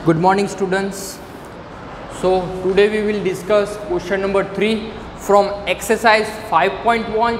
Good morning students. So today we will discuss question number 3 from exercise 5.1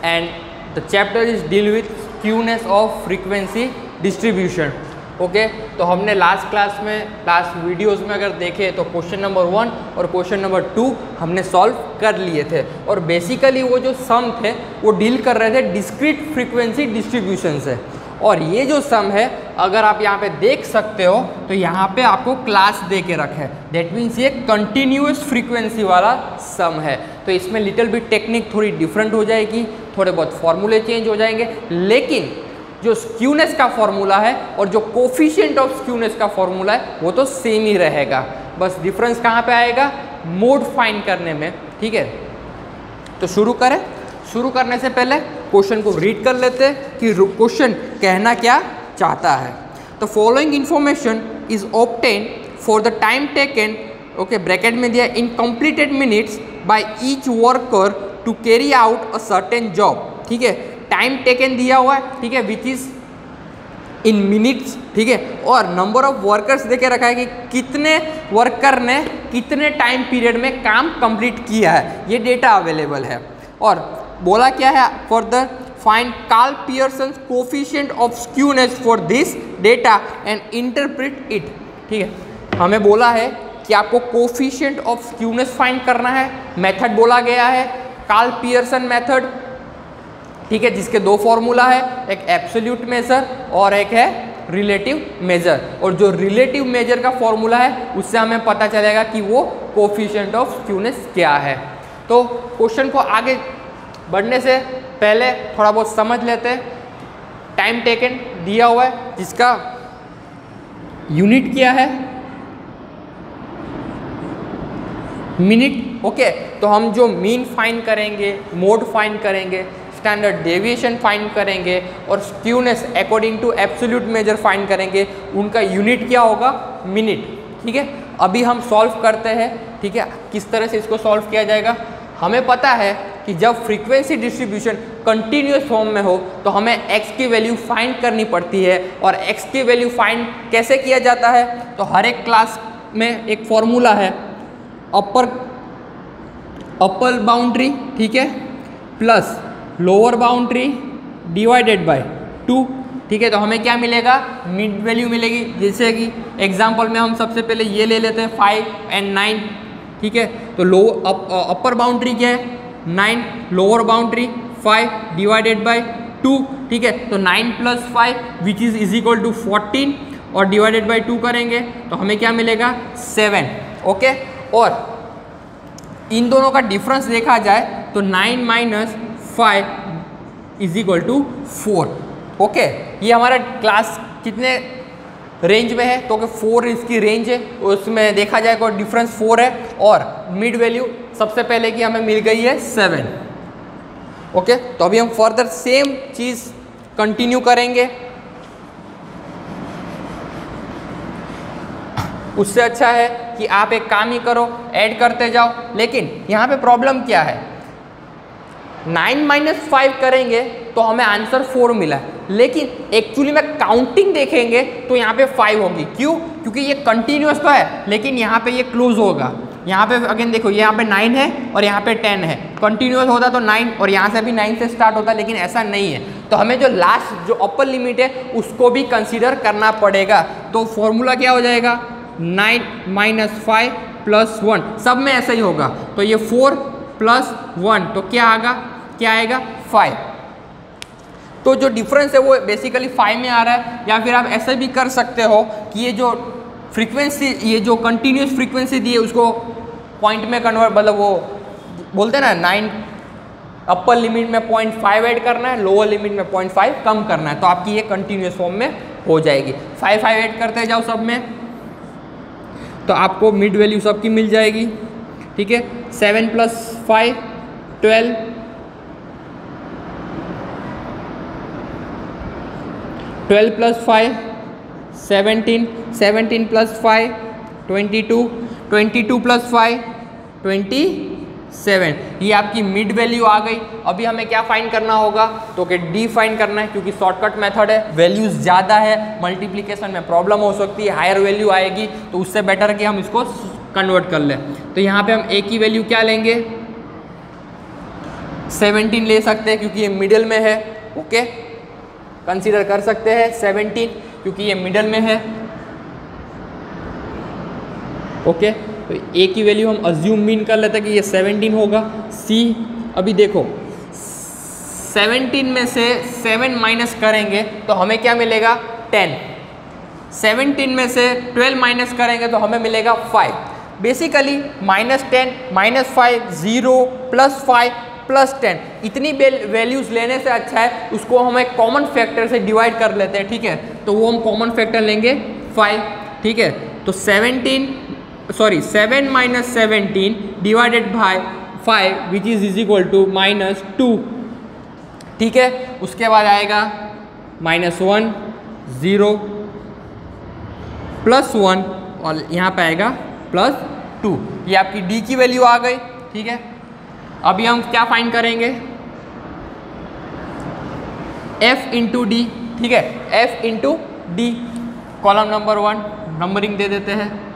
and the chapter is deal with skewness of frequency distribution. Okay तो हमने last videos में अगर देखे तो question number 1 और question number 2 हमने solve कर लिए थे और बेसिकली वो जो सम थे वो डील कर रहे थे डिस्क्रीट फ्रीक्वेंसी डिस्ट्रीब्यूशन से। और ये जो सम है अगर आप यहाँ पे देख सकते हो तो यहाँ पे आपको क्लास दे के रखा है, दैट मीन्स ये कंटिन्यूस फ्रीक्वेंसी वाला सम है। तो इसमें लिटिल बिट टेक्निक थोड़ी डिफरेंट हो जाएगी, थोड़े बहुत फॉर्मूले चेंज हो जाएंगे, लेकिन जो स्क्यूनेस का फॉर्मूला है और जो कोफिशिएंट ऑफ स्क्यूनेस का फॉर्मूला है वो तो सेम ही रहेगा। बस डिफरेंस कहाँ पे आएगा, मोड फाइंड करने में। ठीक है, तो शुरू करें। शुरू करने से पहले क्वेश्चन को रीड कर लेते हैं कि क्वेश्चन कहना क्या चाहता है। तो following information is obtain for the time taken, okay bracket में दिया in completed minutes by each worker to carry out a certain job. ठीक है, टाइम टेकन दिया हुआ है, ठीक है, विच इज इन मिनट्स। ठीक है, और नंबर ऑफ वर्कर्स देके रखा है कि कितने वर्कर ने कितने टाइम पीरियड में काम कंप्लीट किया है, ये डेटा अवेलेबल है। और बोला क्या है, for the find Karl Pearson coefficient of skewness for this data and interpret it. ठीक है, हमें बोला है कि आपको कोफिशिएंट ऑफ स्क्यूनेस फाइंड करना है। मेथड बोला गया है कार्ल पियर्सन मेथड, ठीक है, जिसके दो फॉर्मूला है, एक एब्सोल्यूट मेजर और एक है रिलेटिव मेजर। और जो रिलेटिव मेजर का फॉर्मूला है उससे हमें पता चलेगा कि वो कोफिशिएंट ऑफ स्क्यूनेस क्या है। तो क्वेश्चन को आगे बढ़ने से पहले थोड़ा बहुत समझ लेते हैं। टाइम टेकन दिया हुआ है जिसका यूनिट क्या है, मिनट। ओके, तो हम जो मीन फाइंड करेंगे, मोड फाइंड करेंगे, स्टैंडर्ड डेविएशन फाइंड करेंगे और skewness according to absolute measure find करेंगे, उनका यूनिट क्या होगा, मिनट। ठीक है, अभी हम सॉल्व करते हैं। ठीक है, किस तरह से इसको सॉल्व किया जाएगा। हमें पता है कि जब फ्रीक्वेंसी डिस्ट्रीब्यूशन कंटिन्यूस फॉर्म में हो तो हमें x की वैल्यू फाइंड करनी पड़ती है। और x की वैल्यू फाइंड कैसे किया जाता है, तो हर एक क्लास में एक फॉर्मूला है, अपर बाउंड्री, ठीक है, plus lower boundary divided by 2। ठीक है, तो हमें क्या मिलेगा, मिड वैल्यू मिलेगी। जैसे कि एग्जांपल में हम सबसे पहले ये ले लेते हैं 5 और 9। ठीक है, तो अपर बाउंड्री क्या है 9, लोअर बाउंड्री 5 डिवाइडेड बाय 2। ठीक है, तो 9 + 5 विच इज इक्वल टू 14 और डिवाइडेड बाय 2 करेंगे तो हमें क्या मिलेगा 7। ओके, और इन दोनों का डिफरेंस देखा जाए तो 9 - 5 इज इक्वल टू 4। ओके, ये हमारा क्लास कितने रेंज में है, तो 4 इसकी रेंज है, उसमें देखा जाए तो डिफरेंस 4 है और मिड वैल्यू सबसे पहले की हमें मिल गई है 7। ओके, तो अभी हम फर्दर सेम चीज कंटिन्यू करेंगे। उससे अच्छा है कि आप एक काम ही करो, ऐड करते जाओ। लेकिन यहाँ पे प्रॉब्लम क्या है, 9 - 5 करेंगे तो हमें आंसर 4 मिला है, लेकिन एक्चुअली में काउंटिंग देखेंगे तो यहाँ पे 5 होगी। क्यों, क्योंकि ये कंटिन्यूस तो है लेकिन यहाँ पे ये क्लोज होगा। यहाँ पे अगेन देखो, यहाँ पे 9 है और यहाँ पे 10 है। कंटिन्यूस होता तो 9 और यहाँ से भी 9 से स्टार्ट होता, लेकिन ऐसा नहीं है। तो हमें जो लास्ट जो अपर लिमिट है उसको भी कंसिडर करना पड़ेगा। तो फॉर्मूला क्या हो जाएगा, 9 - 5 + 1, सब में ऐसा ही होगा। तो ये 4 + 1 तो क्या आएगा 5। तो जो डिफरेंस है वो बेसिकली 5 में आ रहा है। या फिर आप ऐसे भी कर सकते हो कि ये जो फ्रीक्वेंसी, ये जो कंटिन्यूस फ्रीक्वेंसी दी है उसको पॉइंट में कन्वर्ट, मतलब वो बोलते हैं ना 9 अपर लिमिट में 0.5 ऐड करना है, लोअर लिमिट में 0.5 कम करना है, तो आपकी ये कंटिन्यूस फॉर्म में हो जाएगी। 5 ऐड करते जाओ सब में तो आपको मिड वैल्यू सबकी मिल जाएगी। ठीक है, 7 + 5 12, 12 + 5 17, 17 + 5 22, 22 + 5 23, 7, ये आपकी मिड वैल्यू आ गई। अभी हमें क्या फाइंड करना होगा, तो कि डी फाइंड करना है, क्योंकि शॉर्टकट मेथड है, वैल्यूज ज़्यादा है, मल्टीप्लिकेशन में प्रॉब्लम हो सकती है, हायर वैल्यू आएगी, तो उससे बेटर है कि हम इसको कन्वर्ट कर लें। तो यहाँ पे हम ए की वैल्यू क्या लेंगे, 17 ले सकते हैं क्योंकि ये मिडिल में है। ओके, कंसीडर कर सकते हैं 17 क्योंकि ये मिडिल में है। ओके, तो ए की वैल्यू हम अज्यूम मीन कर लेते हैं कि ये 17 होगा। सी, अभी देखो 17 में से 7 माइनस करेंगे तो हमें क्या मिलेगा, 10। 17 में से 12 माइनस करेंगे तो हमें मिलेगा 5। बेसिकली -10 -5 0 +5 +10, इतनी वैल्यूज लेने से अच्छा है उसको हम एक कॉमन फैक्टर से डिवाइड कर लेते हैं। ठीक है, तो वो हम कॉमन फैक्टर लेंगे 5। ठीक है, तो 7 - 17 divided by 5 which is equal to -2। ठीक है, उसके बाद आएगा -1 0 +1 और यहाँ पे आएगा +2। ये आपकी डी की वैल्यू आ गई। ठीक है, अभी हम क्या फाइंड करेंगे, f इंटू डी। ठीक है, f into d, column number 1 numbering दे देते हैं।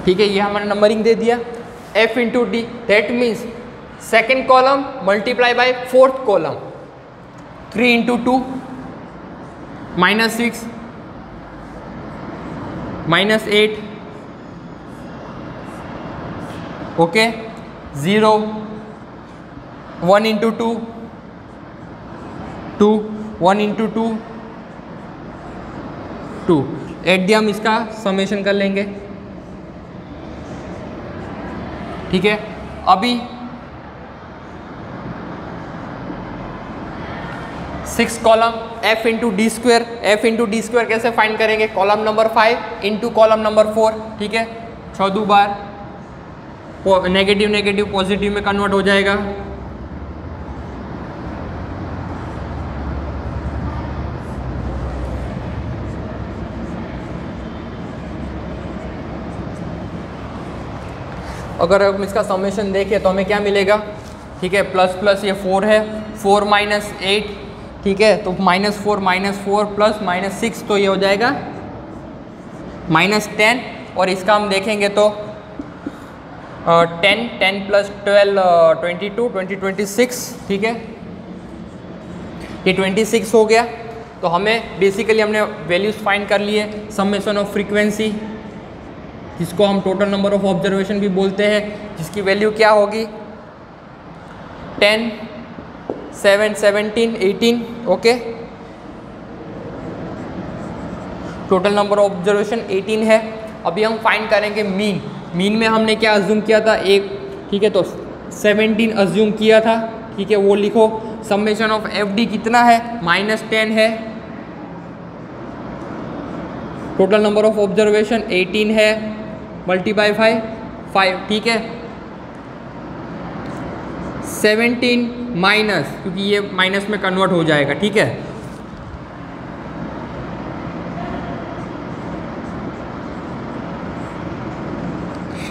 ठीक है, ये हमारा नंबरिंग दे दिया, f into D, that means second column multiply by fourth column, 3 into 2 -6 -8। Okay, 0 1 into 2 2 1 into 2 2। At the हम इसका समेशन कर लेंगे। ठीक है, अभी 6 column f into D square. f into D square कैसे फाइंड करेंगे, column number 5 into column number 4। ठीक है, 14 बार नेगेटिव नेगेटिव पॉजिटिव में कन्वर्ट हो जाएगा। अगर हम इसका समेशन देखें तो हमें क्या मिलेगा। ठीक है, प्लस प्लस ये 4 है, 4 - 8। ठीक है, तो -4 प्लस -6 तो ये हो जाएगा -10। और इसका हम देखेंगे तो 10 + 12 22 26। ठीक है, ये 26 हो गया। तो हमें बेसिकली हमने वैल्यूज फाइंड कर लिए, समेशन ऑफ फ्रीक्वेंसी, जिसको हम टोटल नंबर ऑफ ऑब्जर्वेशन भी बोलते हैं, जिसकी वैल्यू क्या होगी 10 7 17 18। Okay, total number of observation 18 है। अभी हम फाइंड करेंगे मीन। मीन में हमने क्या अज्यूम किया था, एक। ठीक है, तो 17 अज्यूम किया था। ठीक है, वो लिखो। समेशन ऑफ एफ डी कितना है, -10 है। टोटल नंबर ऑफ ऑब्जर्वेशन 18 है, मल्टीप्लाई 5। ठीक है, 17 माइनस, क्योंकि ये माइनस में कन्वर्ट हो जाएगा। ठीक है,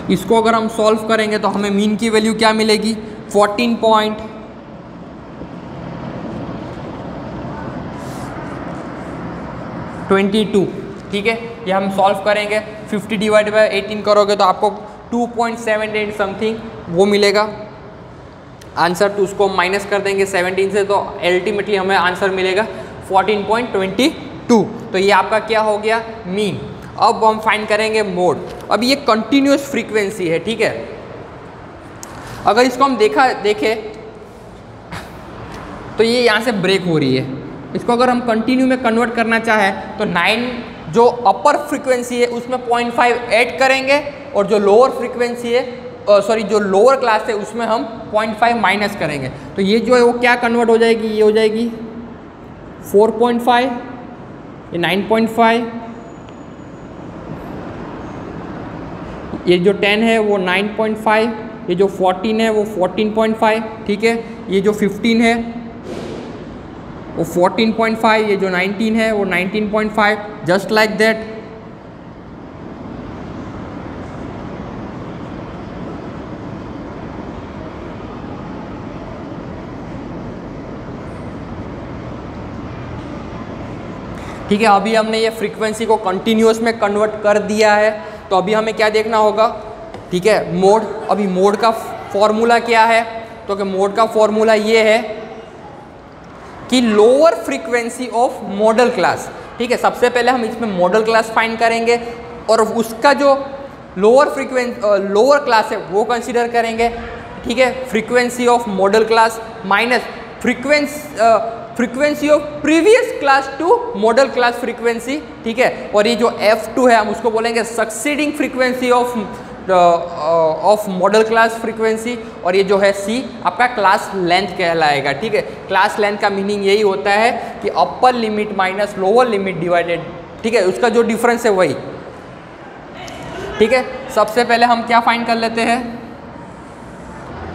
इसको अगर हम सॉल्व करेंगे तो हमें मीन की वैल्यू क्या मिलेगी, 14.22। ठीक है, ये हम सॉल्व करेंगे। 50 डिवाइड बाय 18 करोगे तो आपको 2.78 समथिंग वो मिलेगा आंसर। तो उसको माइनस कर देंगे 17 से, तो अल्टीमेटली हमें आंसर मिलेगा 14.22। तो ये आपका क्या हो गया, मीन। अब हम फाइंड करेंगे मोड। अब ये कंटिन्यूस फ्रीक्वेंसी है। ठीक है, अगर इसको हम देखें तो ये यहाँ से ब्रेक हो रही है। इसको अगर हम कंटिन्यू में कन्वर्ट करना चाहें तो 9 जो अपर फ्रीक्वेंसी है उसमें 0.5 ऐड करेंगे, और जो लोअर फ्रीक्वेंसी है जो लोअर क्लास है उसमें हम 0.5 माइनस करेंगे। तो ये जो है वो क्या कन्वर्ट हो जाएगी, ये हो जाएगी 4.5, ये 9.5, ये जो 10 है वो 9.5, ये जो 14 है वो 14.5। ठीक है, ये जो 15 है वो 14.5, ये जो 19 है वो 19.5, जस्ट लाइक दैट। ठीक है, अभी हमने ये फ्रीक्वेंसी को कंटिन्यूअस में कन्वर्ट कर दिया है, तो अभी हमें क्या देखना होगा, ठीक है, मोड। अभी मोड का फॉर्मूला क्या है, तो कि मोड का फॉर्मूला ये है कि lower frequency of modal class. ठीक है, सबसे पहले हम इसमें मॉडल क्लास फाइंड करेंगे और उसका जो लोअर क्लास है वो कंसीडर करेंगे। ठीक है, frequency of modal class minus frequency of previous class to modal class frequency. ठीक है, और ये जो F2 है हम उसको बोलेंगे succeeding frequency of modal class frequency, और ये जो है C आपका क्लास लेंथ कहलाएगा। ठीक है, क्लास लेंथ का मीनिंग यही होता है कि upper limit minus lower limit divided, ठीक है, उसका जो डिफरेंस है वही। ठीक है, सबसे पहले हम क्या फाइंड कर लेते हैं,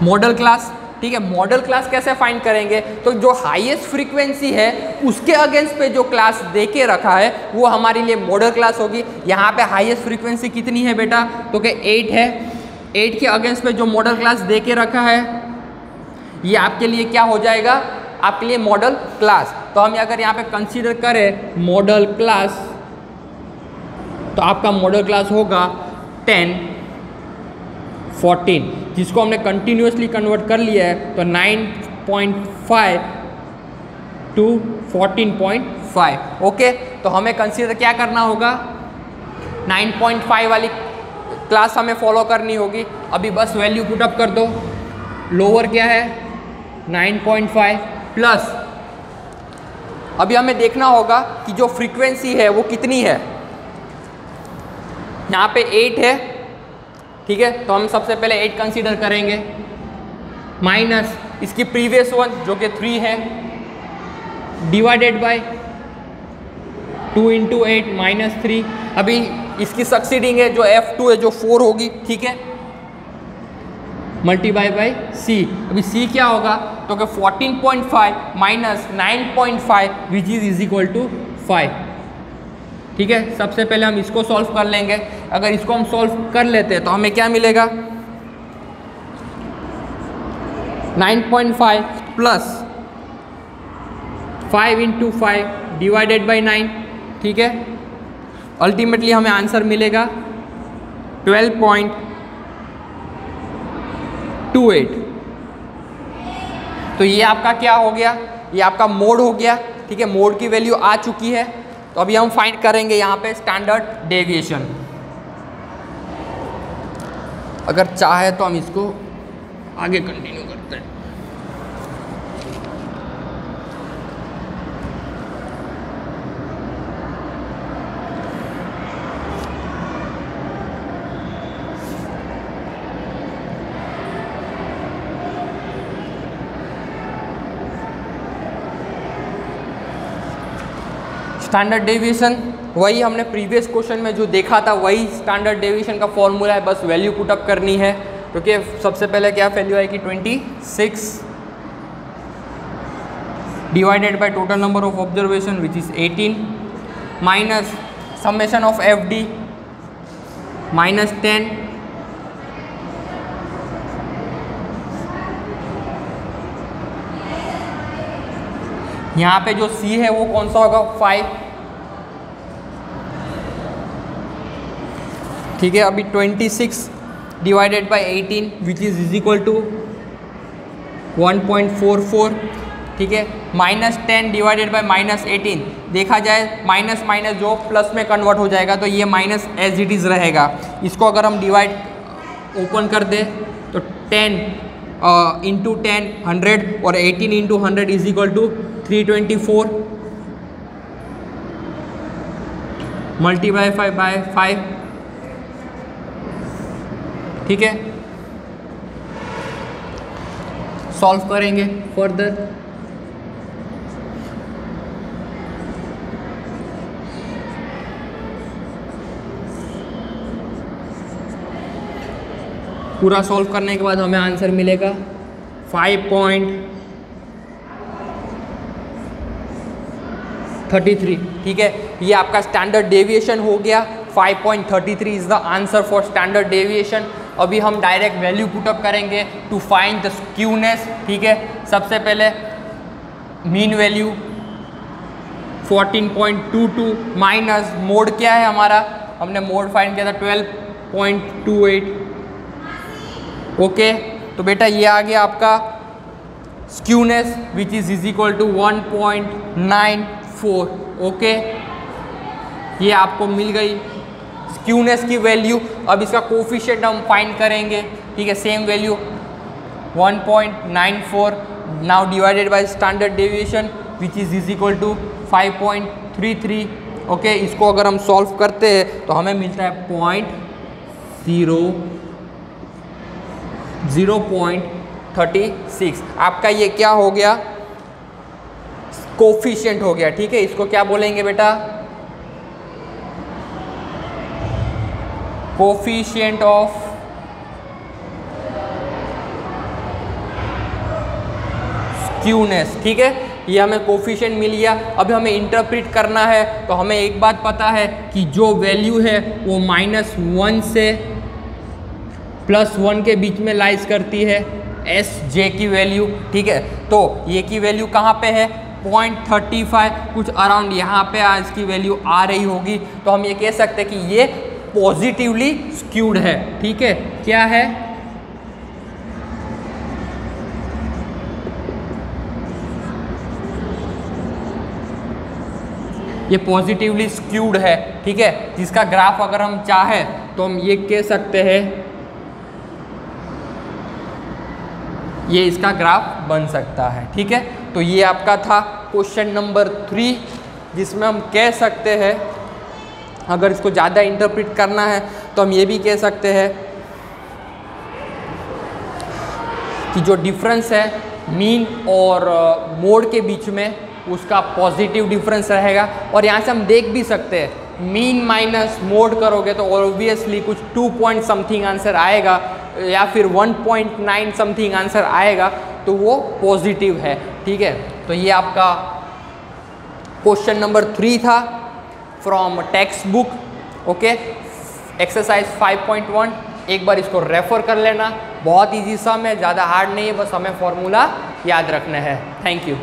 मॉडल क्लास। ठीक है, मॉडल क्लास कैसे फाइंड करेंगे, तो जो हाईएस्ट फ्रीक्वेंसी है उसके अगेंस्ट पे जो क्लास दे के रखा है वो हमारे लिए मॉडल क्लास होगी। यहाँ पे हाईएस्ट फ्रीक्वेंसी कितनी है बेटा, तो कि 8 है। 8 के अगेंस्ट पे जो मॉडल क्लास दे के रखा है ये आपके लिए क्या हो जाएगा, आपके लिए मॉडल क्लास। तो हम अगर यहाँ पे कंसीडर करें मॉडल क्लास, तो आपका मॉडल क्लास होगा 10, 14, जिसको हमने कंटिन्यूसली कन्वर्ट कर लिया है, तो 9.5 टू 14.5। ओके, तो हमें कंसीडर क्या करना होगा, 9.5 वाली क्लास हमें फॉलो करनी होगी। अभी बस वैल्यू पुट अप कर दो, लोअर क्या है 9.5 प्लस, अभी हमें देखना होगा कि जो फ्रीक्वेंसी है वो कितनी है। यहाँ पे 8 है, ठीक है, तो हम सबसे पहले 8 कंसीडर करेंगे, माइनस इसकी प्रीवियस वन जो कि 3 है, डिवाइडेड बाय 2 इंटू 8 माइनस 3। अभी इसकी सक्सीडिंग है जो F2 है जो 4 होगी। ठीक है, मल्टीप्लाई बाय C। अभी C क्या होगा, तो कि 14.5 minus 9.5 which is equal to 5। ठीक है, सबसे पहले हम इसको सॉल्व कर लेंगे। अगर इसको हम सॉल्व कर लेते हैं तो हमें क्या मिलेगा, 9.5 प्लस 5 इंटू 5 डिवाइडेड बाई 9। ठीक है, अल्टीमेटली हमें आंसर मिलेगा 12.28। तो ये आपका क्या हो गया, ये आपका मोड हो गया। ठीक है, मोड की वैल्यू आ चुकी है। तो अभी हम फाइंड करेंगे यहाँ पे स्टैंडर्ड डेविएशन। अगर चाहे तो हम इसको आगे कंटिन्यू करते हैं। स्टैंडर्ड डेविएशन वही हमने प्रीवियस क्वेश्चन में जो देखा था वही स्टैंडर्ड डेविएशन का फॉर्मूला है, बस वैल्यू पुटअप करनी है। क्योंकि सबसे पहले क्या वैल्यू आएगी 26 divided by total number of observation which is 18 minus summation of FD minus 10 यहाँ पे जो C है वो कौन सा होगा 5। ठीक है, अभी 26 divided by 18 which is equal to 1.44। ठीक है, माइनस 10 डिवाइडेड बाई माइनस 18, देखा जाए माइनस माइनस जो प्लस में कन्वर्ट हो जाएगा, तो ये माइनस एज इट इज़ रहेगा। इसको अगर हम डिवाइड ओपन कर दे तो 10 इंटू 10 100 और 18 into 100 is equal to 324 multiply 5 by 5। ठीक है, सॉल्व करेंगे फर्दर। पूरा सॉल्व करने के बाद हमें आंसर मिलेगा 5.5 33, ठीक है। ये आपका स्टैंडर्ड डेविएशन हो गया, 5.33 is the answer for standard deviation. अभी हम डायरेक्ट वैल्यू पुटअप करेंगे टू फाइंड द स्क्यूनेस, ठीक है। सबसे पहले मीन वैल्यू 14.22 माइनस मोड क्या है हमारा, हमने मोड फाइंड किया था 12.28, ओके। तो बेटा ये आ गया आपका skewness which is equal to 1.94, okay. ये आपको मिल गई स्क्यूनेस की वैल्यू। अब इसका कोफिशिएंट हम फाइंड करेंगे, ठीक है। Same value 1.94 now divided by standard deviation which is equal to 5.33, okay. इसको अगर हम सॉल्व करते हैं तो हमें मिलता है 0.36। आपका ये क्या हो गया, कोफिशिएंट हो गया, ठीक है। इसको क्या बोलेंगे बेटा, कोफिशिएंट ऑफ स्क्यूनेस, ठीक है। ये हमें कोफिशिएंट मिल गया। अभी हमें इंटरप्रेट करना है तो हमें एक बात पता है कि जो वैल्यू है वो -1 से +1 के बीच में लाइज करती है, एस जे की वैल्यू, ठीक है। तो ये की वैल्यू कहाँ पे है, 0.35 कुछ अराउंड यहाँ पे इसकी वैल्यू आ रही होगी। तो हम ये कह सकते हैं कि ये पॉजिटिवली स्क्यूड है, ठीक है। क्या है, ये पॉजिटिवली स्क्यूड है, ठीक है। जिसका ग्राफ अगर हम चाहे तो हम ये कह सकते हैं ये इसका ग्राफ बन सकता है, ठीक है। तो ये आपका था क्वेश्चन नंबर 3, जिसमें हम कह सकते हैं, अगर इसको ज़्यादा इंटरप्रेट करना है तो हम ये भी कह सकते हैं कि जो डिफरेंस है मीन और मोड के बीच में उसका पॉजिटिव डिफरेंस रहेगा। और यहाँ से हम देख भी सकते हैं मीन माइनस मोड करोगे तो ऑब्वियसली कुछ 2 पॉइंट समथिंग आंसर आएगा या फिर 1.9 समथिंग आंसर आएगा, तो वो पॉजिटिव है, ठीक है। तो ये आपका क्वेश्चन नंबर 3 था from text book, okay. Exercise 5.1 एक बार इसको रेफर कर लेना, बहुत इजी सम है, ज़्यादा हार्ड नहीं है, बस हमें फॉर्मूला याद रखना है। Thank you.